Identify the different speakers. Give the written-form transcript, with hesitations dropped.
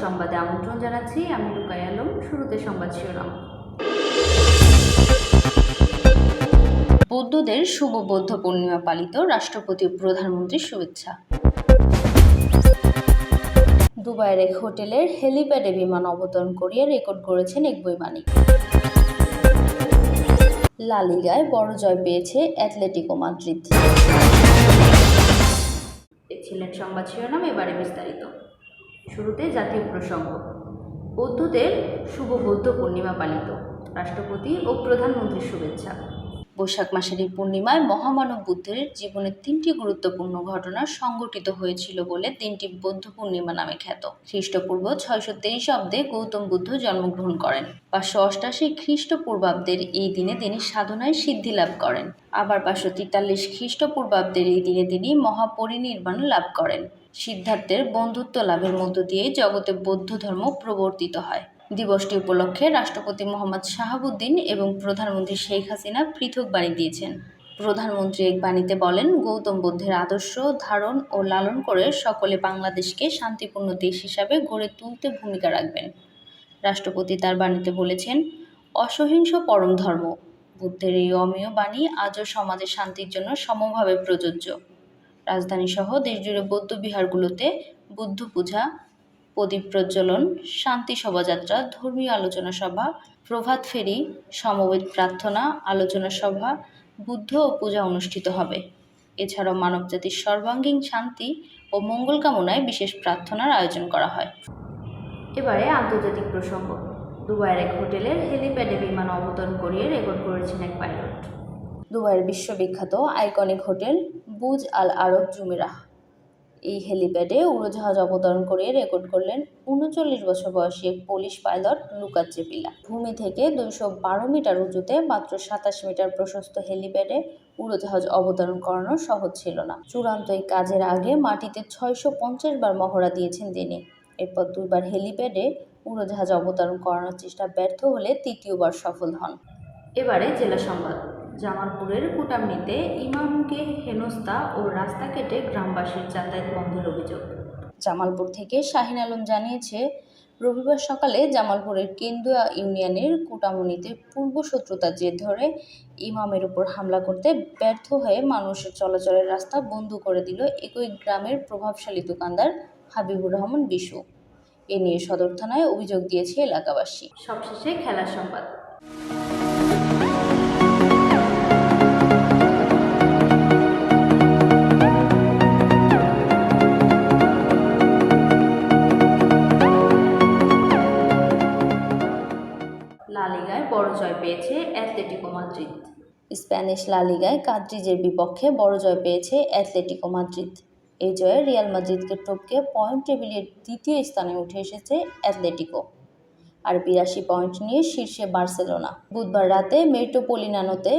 Speaker 1: সংবাদে আমন্ত্রণ জানাচ্ছি আমি লুকাই আলম। শুরুতে সংবাদ শিরোনাম। বৌদ্ধদের শুভ বৌদ্ধ পূর্ণিমা পালিত, রাষ্ট্রপতি ও প্রধানমন্ত্রীর শুভেচ্ছা। দুবাইয়ের এক হোটেলের হেলিপ্যাডে বিমান অবতরণ করিয়ে রেকর্ড করেছেন এক বৈমানিক। লা লিগায় বড় জয় পেয়েছে অ্যাটলেটিকো মাদ্রিদ। দেখছিলেন সংবাদ শিরোনাম, এবারে বিস্তারিত। শুরুতে জাতীয় প্রসঙ্গ। বৌদ্ধদের শুভ বৌদ্ধ পূর্ণিমা পালিত, রাষ্ট্রপতি ও প্রধানমন্ত্রীর শুভেচ্ছা। বৈশাখ মাসের এই পূর্ণিমায় মহামানব বুদ্ধের জীবনের ৩টি গুরুত্বপূর্ণ ঘটনা সংঘটিত হয়েছিল বলে দিনটি বৌদ্ধ পূর্ণিমা নামে খ্যাত। খ্রিস্টপূর্ব ৬২৩ অব্দে গৌতম বুদ্ধ জন্মগ্রহণ করেন। ৫৮৮ খ্রিস্টপূর্বাব্দের এই দিনে তিনি সাধনায় সিদ্ধি লাভ করেন। আবার ৫৪৩ খ্রিস্টপূর্বাব্দের এই দিনে তিনি মহাপরিনির্বাণ লাভ করেন। সিদ্ধার্থের বন্ধুত্ব লাভের মধ্য দিয়ে জগতে বৌদ্ধ ধর্ম প্রবর্তিত হয়। দিবসটি উপলক্ষে রাষ্ট্রপতি মোহাম্মদ শাহাবুদ্দিন এবং প্রধানমন্ত্রী শেখ হাসিনা পৃথক বাণী দিয়েছেন। প্রধানমন্ত্রী এক বাণীতে বলেন, গৌতম বুদ্ধের আদর্শ ধারণ ও লালন করে সকলে বাংলাদেশকে শান্তিপূর্ণ দেশ হিসাবে গড়ে তুলতে ভূমিকা রাখবেন। রাষ্ট্রপতি তার বাণীতে বলেছেন, অসহিংস পরম ধর্ম। বুদ্ধের এই অমেয় বাণী আজও সমাজে শান্তির জন্য সমভাবে প্রযোজ্য। রাজধানীসহ দেশজুড়ে বৌদ্ধ বিহারগুলোতে বুদ্ধ পূজা, প্রদীপ প্রজ্বলন, শান্তি শোভাযাত্রা, ধর্মীয় আলোচনা সভা, প্রভাত ফেরি, সমবেত প্রার্থনা, আলোচনা সভা, বুদ্ধ ও পূজা অনুষ্ঠিত হবে। এছাড়াও মানবজাতির সর্বাঙ্গীন শান্তি ও মঙ্গল কামনায় বিশেষ প্রার্থনার আয়োজন করা হয়। এবারে আন্তর্জাতিক প্রসঙ্গ। দুবাইয়ের এক হোটেলের হেলিপ্যাডে বিমান অবতরণ করিয়ে রেকর্ড করেছেন এক পাইলট। দুবাইয়ের বিশ্ববিখ্যাত আইকনিক হোটেল বুর্জ আল আরব জুমেরাহ এই হেলিপ্যাডে উড়োজাহাজ অবতরণ করিয়ে রেকর্ড করলেন ৩৯ বছর বয়সী এক পোলিশ পাইলট লুকা চেপিলা। ভূমি থেকে ২১২ মিটার উঁচুতে মাত্র ২৭ মিটার প্রশস্ত হেলিপ্যাডে উড়োজাহাজ অবতরণ করানো সহজ ছিল না। চূড়ান্ত এই কাজের আগে মাটিতে ৬৫০ বার মহড়া দিয়েছেন তিনি। এরপর ২বার হেলিপ্যাডে উড়োজাহাজ অবতরণ করানোর চেষ্টা ব্যর্থ হলে ৩য়বার সফল হন। এবারে জেলা সংবাদ। জামালপুরের কুটামনিতে ইমামকে হেনস্থা ও রাস্তা কেটে গ্রামবাসীর যাতায়াত বন্ধের অভিযোগ। জামালপুর থেকে শাহিন আলম জানিয়েছে, রবিবার সকালে জামালপুরের কেন্দুয়া ইউনিয়নের কুটামনিতে পূর্ব শত্রুতার জের ধরে ইমামের উপর হামলা করতে ব্যর্থ হয়ে মানুষের চলাচলের রাস্তা বন্ধ করে দিল একই গ্রামের প্রভাবশালী দোকানদার হাবিবুর রহমান বিশু। এ নিয়ে সদর থানায় অভিযোগ দিয়েছে এলাকাবাসী। সবশেষে খেলার সংবাদ। লা লিগায় বড় জয় পেয়েছে অ্যাটলেটিকো মাদ্রিদ। স্প্যানিশ লা লিগায় কাদ্রিজের বিপক্ষে বড় জয় পেয়েছে অ্যাটলেটিকো মাদ্রিদ। এই জয়ে রিয়াল মাদ্রিদকে টপকে পয়েন্ট টেবিলের ২য় স্থানে উঠে এসেছে অ্যাটলেটিকো। আর ৮২ পয়েন্ট নিয়ে শীর্ষে বার্সেলোনা। বুধবার রাতে মেট্রোপলিটানোতে